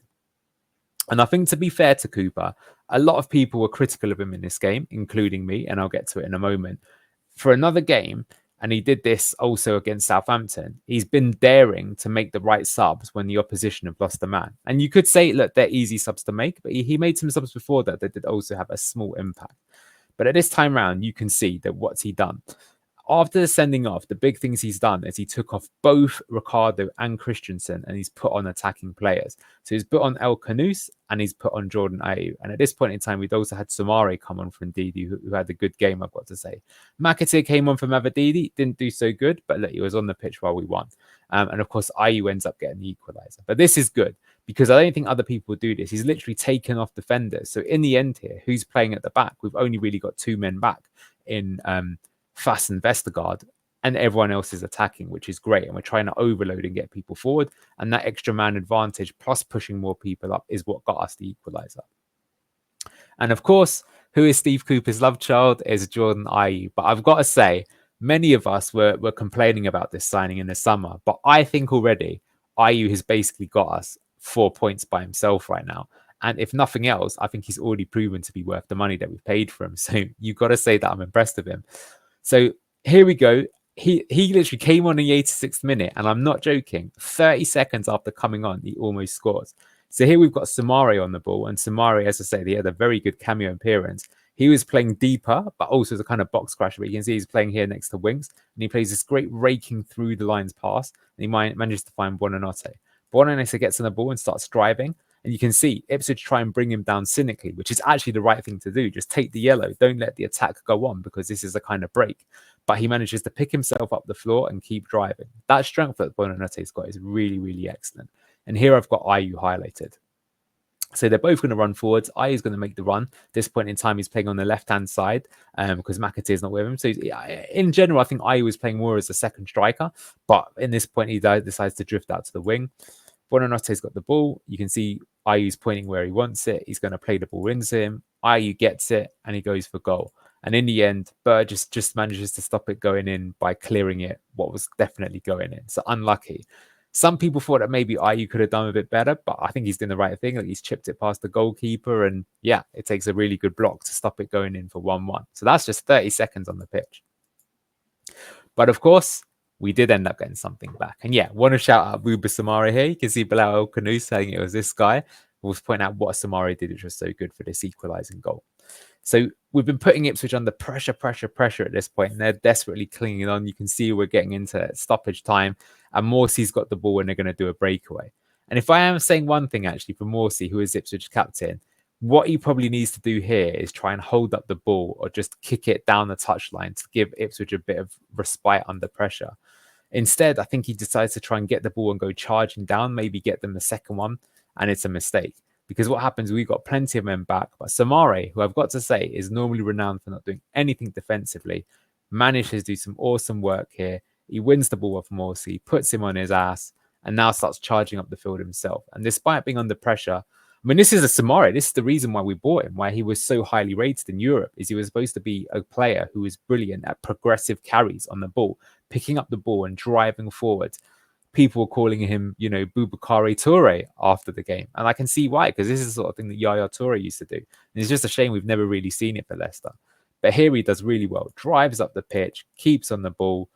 And I think, to be fair to Cooper, a lot of people were critical of him in this game, including me, and I'll get to it in a moment. For another game, and he did this also against Southampton, he's been daring to make the right subs when the opposition have lost a man. And you could say, look, they're easy subs to make, but he made some subs before that did also have a small impact. But at this time round, you can see that what's he done. After the sending off, the big things he's done is he took off both Ricardo and Christensen, and he's put on attacking players. So he's put on El Canouse and he's put on Jordan Ayew. And at this point in time, we'd also had Samari come on from Didi, who had a good game, I've got to say. McAteer came on from Avadidi, didn't do so good, but look, he was on the pitch while we won. And of course, Ayew ends up getting the equaliser. But this is good, because I don't think other people do this. He's literally taken off defenders. So in the end here, who's playing at the back? We've only really got 2 men back in Fass and Vestergaard, and everyone else is attacking, which is great. And we're trying to overload and get people forward. And that extra man advantage plus pushing more people up is what got us the equaliser. And of course, who is Steve Cooper's love child is Jordan Ayew. But I've got to say, many of us were complaining about this signing in the summer. But I think already Ayew has basically got us 4 points by himself right now. And if nothing else, I think he's already proven to be worth the money that we've paid for him. So you've got to say that I'm impressed with him. So here we go. He literally came on in the 86th minute, and I'm not joking. 30 seconds after coming on, he almost scores. So here we've got Samari on the ball, and Samari, as I say, he had a very good cameo appearance. He was playing deeper, but also as a kind of box crasher. But you can see he's playing here next to Winks, and he plays this great raking through the lines pass, and he manages to find Buonanotte. Buonanotte gets on the ball and starts driving. And you can see Ipswich try and bring him down cynically, which is actually the right thing to do. Just take the yellow. Don't let the attack go on, because this is a kind of break. But he manages to pick himself up the floor and keep driving. That strength that Buonanotte's got is really, really excellent. And here I've got Ayew highlighted. So they're both going to run forwards. Ayew's going to make the run. At this point in time, he's playing on the left-hand side because McAteer's not with him. So in general, I think Ayew is playing more as a second striker. But in this point, he decides to drift out to the wing. Buonanotte's got the ball. You can see Ayew's pointing where he wants it. He's going to play the ball into him. Ayew gets it, and he goes for goal. And in the end, Burgess just manages to stop it going in by clearing it, what was definitely going in. So unlucky. Some people thought that maybe Ayew could have done a bit better, but I think he's doing the right thing. Like, he's chipped it past the goalkeeper, and yeah, it takes a really good block to stop it going in for 1-1. So that's just 30 seconds on the pitch. But of course, we did end up getting something back. And yeah, want to shout out Buba Samari here. You can see Bilal El Canouse saying it was this guy. We'll point out what Samari did, which was so good for this equalising goal. So we've been putting Ipswich under pressure at this point, and they're desperately clinging on. You can see we're getting into stoppage time, and Morsey's got the ball, and they're going to do a breakaway. And if I am saying one thing, actually, for Morsey, who is Ipswich captain, what he probably needs to do here is try and hold up the ball or just kick it down the touchline to give Ipswich a bit of respite under pressure. Instead, I think he decides to try and get the ball and go charging down, maybe get them the second one, and it's a mistake. Because what happens, we've got plenty of men back, but Samare, who I've got to say is normally renowned for not doing anything defensively, manages to do some awesome work here. He wins the ball off Morsey, puts him on his ass, and now starts charging up the field himself. And despite being under pressure, I mean, this is a Samare. This is the reason why we bought him, why he was so highly rated in Europe, is he was supposed to be a player who was brilliant at progressive carries on the ball, picking up the ball and driving forward. People were calling him, Boubacar Toure after the game. And I can see why, because this is the sort of thing that Yaya Toure used to do. And it's just a shame we've never really seen it for Leicester. But here he does really well, drives up the pitch, keeps on the ball,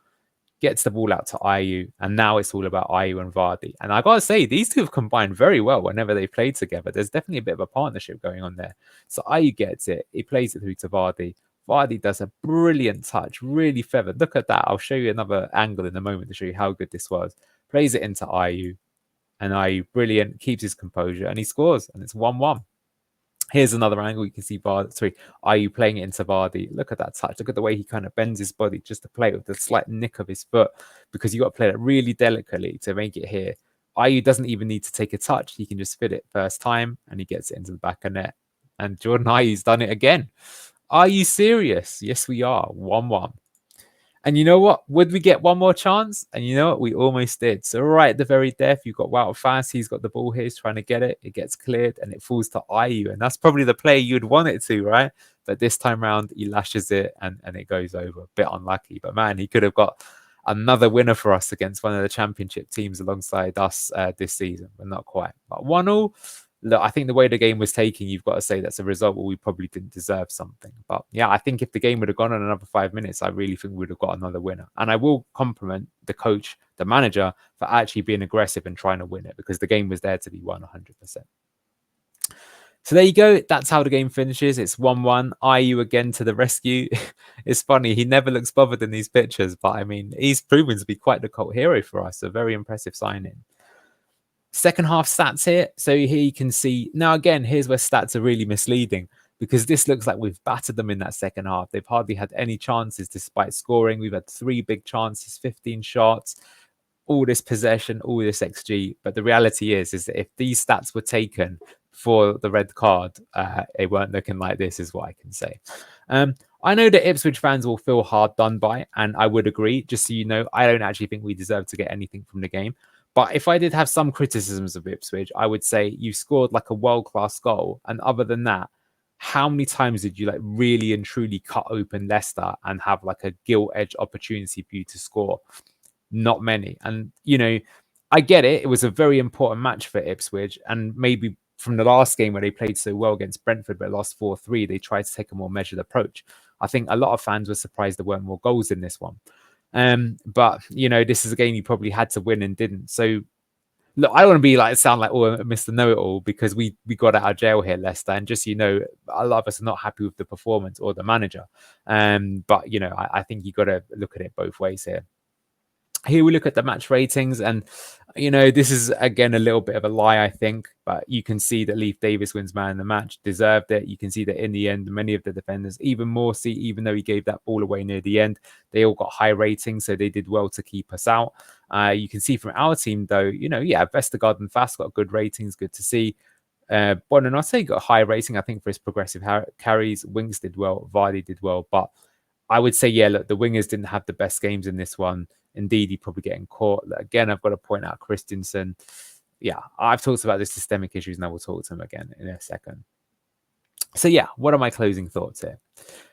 gets the ball out to Ayew, and now it's all about Ayew and Vardy. And I gotta say, these two have combined very well whenever they played together. There's definitely a bit of a partnership going on there. So Ayew gets it, he plays it through to Vardy. Vardy does a brilliant touch, really feathered. Look at that. I'll show you another angle in a moment to show you how good this was. Plays it into Ayew, and Ayew, brilliant, keeps his composure, and he scores, and it's 1-1. Here's another angle. You can see Ayew playing it into Vardy. Look at that touch. Look at the way he kind of bends his body just to play it with the slight nick of his foot, because you got to play it really delicately to make it here. Ayew doesn't even need to take a touch. He can just fit it first time, and he gets it into the back of net. And Jordan Ayew's done it again. Are you serious? Yes, we are. 1-1. And you know what? Would we get one more chance? And you know what? We almost did. So right at the very death, you've got Wout Fast. He's got the ball here. He's trying to get it. It gets cleared and it falls to Ayew. And that's probably the play you'd want it to, right? But this time round, he lashes it and it goes over. A bit unlucky. But man, he could have got another winner for us against one of the championship teams alongside us this season. But not quite. But 1-1. Look, I think the way the game was taking, you've got to say that's a result where we probably didn't deserve something. But yeah, I think if the game would have gone on another 5 minutes, I really think we would have got another winner. And I will compliment the coach, the manager, for actually being aggressive and trying to win it, because the game was there to be won 100%. So there you go. That's how the game finishes. It's 1-1. Ayew again to the rescue. It's funny. He never looks bothered in these pictures, but I mean, he's proven to be quite the cult hero for us. A very impressive signing. Second half stats here. So here you can see, now again, here's where stats are really misleading, because this looks like we've battered them in that second half. They've hardly had any chances despite scoring. We've had 3 big chances, 15 shots, all this possession, all this XG. But the reality is that if these stats were taken for the red card, it weren't looking like this, is what I can say. I know that Ipswich fans will feel hard done by, and I would agree. Just so you know, I don't actually think we deserve to get anything from the game. But if I did have some criticisms of Ipswich, I would say you scored like a world-class goal. And other than that, how many times did you like really and truly cut open Leicester and have like a gilt-edged opportunity for you to score? Not many. And, I get it. It was a very important match for Ipswich. And maybe from the last game where they played so well against Brentford but lost 4-3, they tried to take a more measured approach. I think a lot of fans were surprised there weren't more goals in this one. But this is a game you probably had to win and didn't. So look, I don't want to sound like Mr. Know-it-all, because we got out of jail here, Leicester, and just a lot of us are not happy with the performance or the manager. But I think you got to look at it both ways here. Here we look at the match ratings, and this is again a little bit of a lie, I think, but you can see that Leif Davis wins man of the match, deserved it. You can see that in the end, many of the defenders, even Morsey, even though he gave that ball away near the end, they all got high ratings, so they did well to keep us out. You can see from our team, though, Vestergaard and Fast got good ratings, good to see. Bonanotte got a high rating, I think, for his progressive carries. Winks did well, Vardy did well, but I would say, look, the wingers didn't have the best games in this one. Indeed, he's probably getting caught. Again, I've got to point out Christensen. Yeah, I've talked about the systemic issues, and I will talk to him again in a second. So what are my closing thoughts here?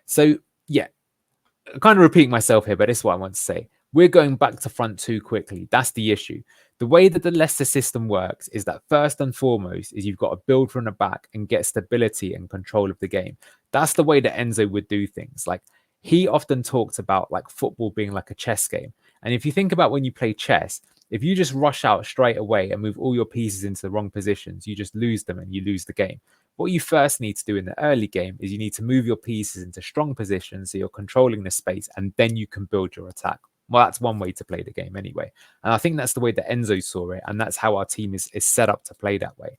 So I'm kind of repeating myself here, but this is what I want to say. We're going back to front too quickly. That's the issue. The way that the Leicester system works is that first and foremost is you've got to build from the back and get stability and control of the game. That's the way that Enzo would do things. Like, he often talks about like football being like a chess game. And if you think about when you play chess, if you just rush out straight away and move all your pieces into the wrong positions, you just lose them and you lose the game. What you first need to do in the early game is you need to move your pieces into strong positions so you're controlling the space, and then you can build your attack. Well, that's one way to play the game anyway. And I think that's the way that Enzo saw it. And that's how our team is set up to play that way.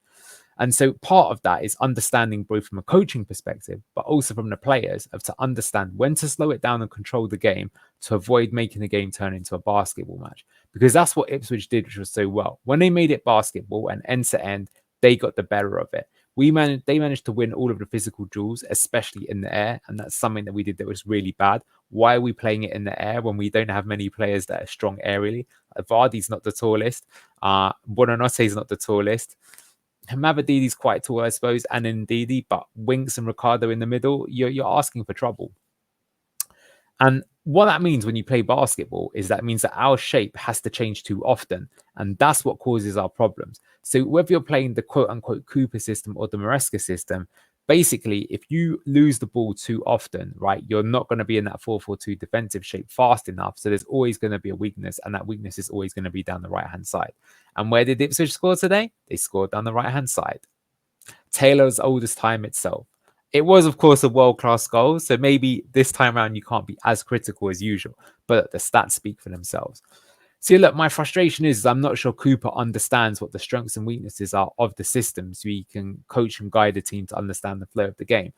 And so part of that is understanding both from a coaching perspective, but also from the players of to understand when to slow it down and control the game to avoid making the game turn into a basketball match. Because that's what Ipswich did, which was so well. When they made it basketball and end to end, they got the better of it. They managed to win all of the physical duels, especially in the air. And that's something that we did that was really bad. Why are we playing it in the air when we don't have many players that are strong aerially? Vardy's not the tallest. Buonanotte is not the tallest. Mavadidi's quite tall, I suppose, and Ndidi, but Winks and Ricardo in the middle, you're asking for trouble. And what that means when you play basketball is that means that our shape has to change too often. And that's what causes our problems. So whether you're playing the quote unquote Cooper system or the Maresca system, basically, if you lose the ball too often, right, you're not going to be in that 4-4-2 defensive shape fast enough. So there's always going to be a weakness, and that weakness is always going to be down the right-hand side. And where did Ipswich score today? They scored down the right-hand side. Taylor's oldest time itself. It was, of course, a world-class goal. So maybe this time around, you can't be as critical as usual, but the stats speak for themselves. See, look, my frustration is I'm not sure Cooper understands what the strengths and weaknesses are of the system so he can coach and guide the team to understand the flow of the game.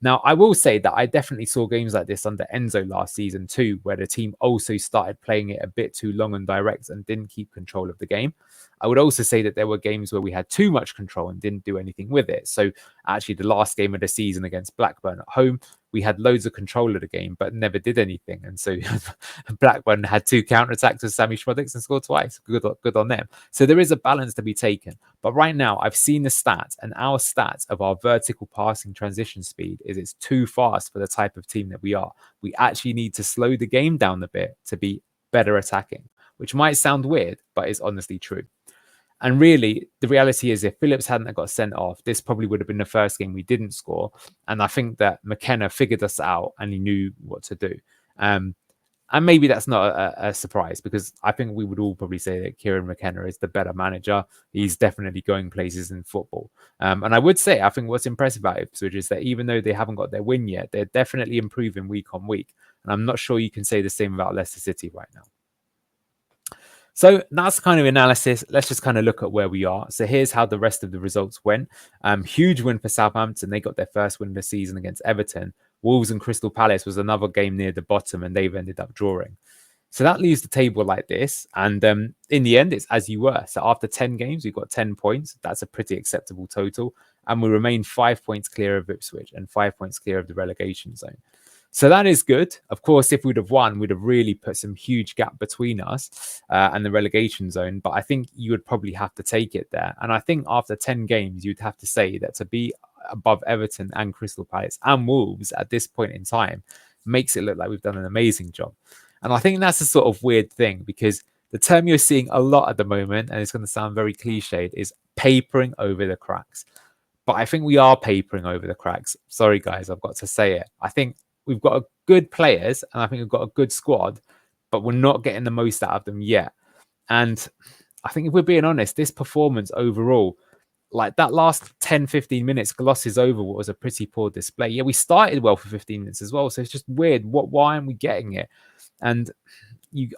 Now, I will say that I definitely saw games like this under Enzo last season too, where the team also started playing it a bit too long and direct and didn't keep control of the game. I would also say that there were games where we had too much control and didn't do anything with it. So actually the last game of the season against Blackburn at home, we had loads of control of the game, but never did anything. And so Blackburn had 2 counterattacks with Sammy Schmodix and scored twice. Good on them. So there is a balance to be taken. But right now, I've seen the stats, and our stats of our vertical passing transition speed is it's too fast for the type of team that we are. We actually need to slow the game down a bit to be better attacking, which might sound weird, but is honestly true. And really, the reality is if Phillips hadn't got sent off, this probably would have been the first game we didn't score. And I think that McKenna figured us out and he knew what to do. And maybe that's not a surprise because I think we would all probably say that Kieran McKenna is the better manager. He's definitely going places in football. And I would say, I think what's impressive about Ipswich is that even though they haven't got their win yet, they're definitely improving week on week. And I'm not sure you can say the same about Leicester City right now. So that's kind of analysis. Let's just kind of look at where we are. So here's how the rest of the results went. Huge win for Southampton. They got their first win of the season against Everton. Wolves and Crystal Palace was another game near the bottom, and they've ended up drawing. So that leaves the table like this. And in the end, it's as you were. So after 10 games, we've got 10 points. That's a pretty acceptable total. And we remain 5 points clear of Ipswich and 5 points clear of the relegation zone. So that is good. Of course, if we'd have won, we'd have really put some huge gap between us and the relegation zone. But I think you would probably have to take it there. And I think after 10 games, you'd have to say that to be above Everton and Crystal Palace and Wolves at this point in time makes it look like we've done an amazing job. And I think that's a sort of weird thing because the term you're seeing a lot at the moment, and it's going to sound very cliched, is papering over the cracks. But I think we are papering over the cracks. Sorry, guys, I've got to say it. I think we've got good players and I think we've got a good squad, but we're not getting the most out of them yet. And I think if we're being honest, this performance overall, like that last 10, 15 minutes glosses over what was a pretty poor display. Yeah, we started well for 15 minutes as well. So it's just weird. Why aren't we getting it? And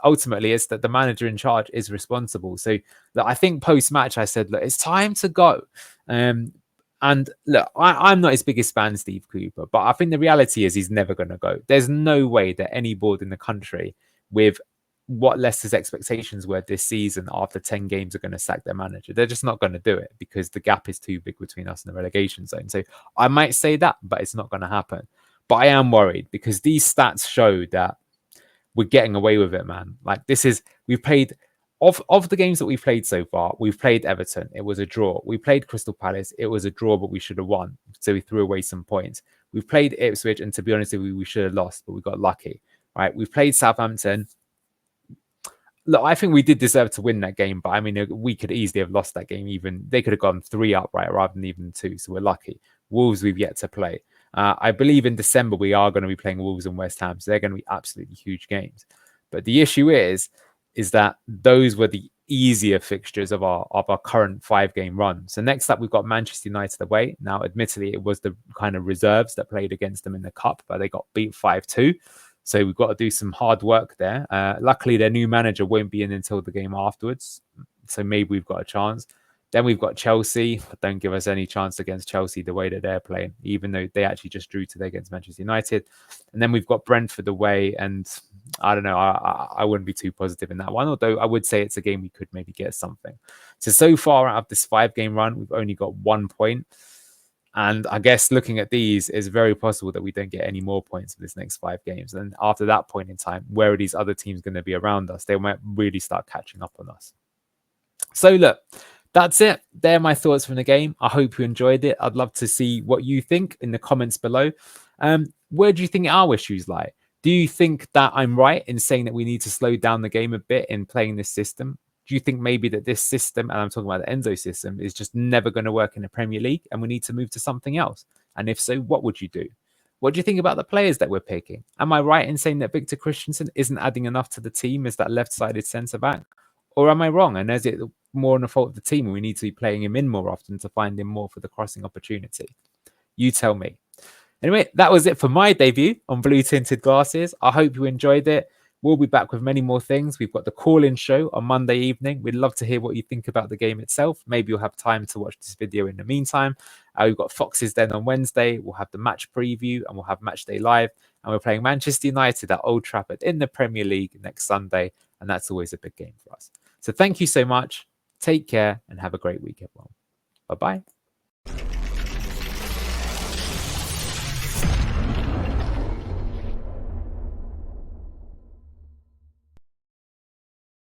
ultimately, it's that the manager in charge is responsible. So I think post-match, I said, look, it's time to go. And look, I'm not his biggest fan, Steve Cooper, but I think the reality is he's never going to go. There's no way that any board in the country with what Leicester's expectations were this season after 10 games are going to sack their manager. They're just not going to do it because the gap is too big between us and the relegation zone. So I might say that, but it's not going to happen. But I am worried because these stats show that we're getting away with it, man. Like we've played... Of the games that we've played so far, we've played Everton. It was a draw. We played Crystal Palace. It was a draw, but we should have won. So we threw away some points. We've played Ipswich, and to be honest with you, we should have lost, but we got lucky, right? We've played Southampton. Look, I think we did deserve to win that game, but I mean, we could easily have lost that game. Even they could have gone 3 up, right, rather than even 2. So we're lucky. Wolves, we've yet to play. I believe in December we are going to be playing Wolves and West Ham, so they're going to be absolutely huge games. But the issue is that those were the easier fixtures of our current 5-game run. So next up, we've got Manchester United away. Now, admittedly, it was the kind of reserves that played against them in the cup, but they got beat 5-2. So we've got to do some hard work there. Luckily, their new manager won't be in until the game afterwards. So maybe we've got a chance. Then we've got Chelsea. Don't give us any chance against Chelsea the way that they're playing, even though they actually just drew today against Manchester United. And then we've got Brentford away. And I don't know. I wouldn't be too positive in that one, although I would say it's a game we could maybe get something. So far out of this 5-game run, we've only got 1 point. And I guess looking at these, it's very possible that we don't get any more points for this next 5 games. And after that point in time, where are these other teams going to be around us? They might really start catching up on us. So look, that's it. They're my thoughts from the game. I hope you enjoyed it. I'd love to see what you think in the comments below. Where do you think our issues lie? Do you think that I'm right in saying that we need to slow down the game a bit in playing this system? Do you think maybe that this system, and I'm talking about the Enzo system, is just never going to work in the Premier League and we need to move to something else? And if so, what would you do? What do you think about the players that we're picking? Am I right in saying that Victor Christensen isn't adding enough to the team as that left-sided centre-back? Or am I wrong? And is it more on the fault of the team and we need to be playing him in more often to find him more for the crossing opportunity? You tell me. Anyway, that was it for my debut on Blue Tinted Glasses. I hope you enjoyed it. We'll be back with many more things. We've got the call-in show on Monday evening. We'd love to hear what you think about the game itself. Maybe you'll have time to watch this video in the meantime. We've got Foxes then on Wednesday. We'll have the match preview and we'll have Match Day Live. And we're playing Manchester United at Old Trafford in the Premier League next Sunday. And that's always a big game for us. So thank you so much. Take care and have a great week, everyone. Bye-bye.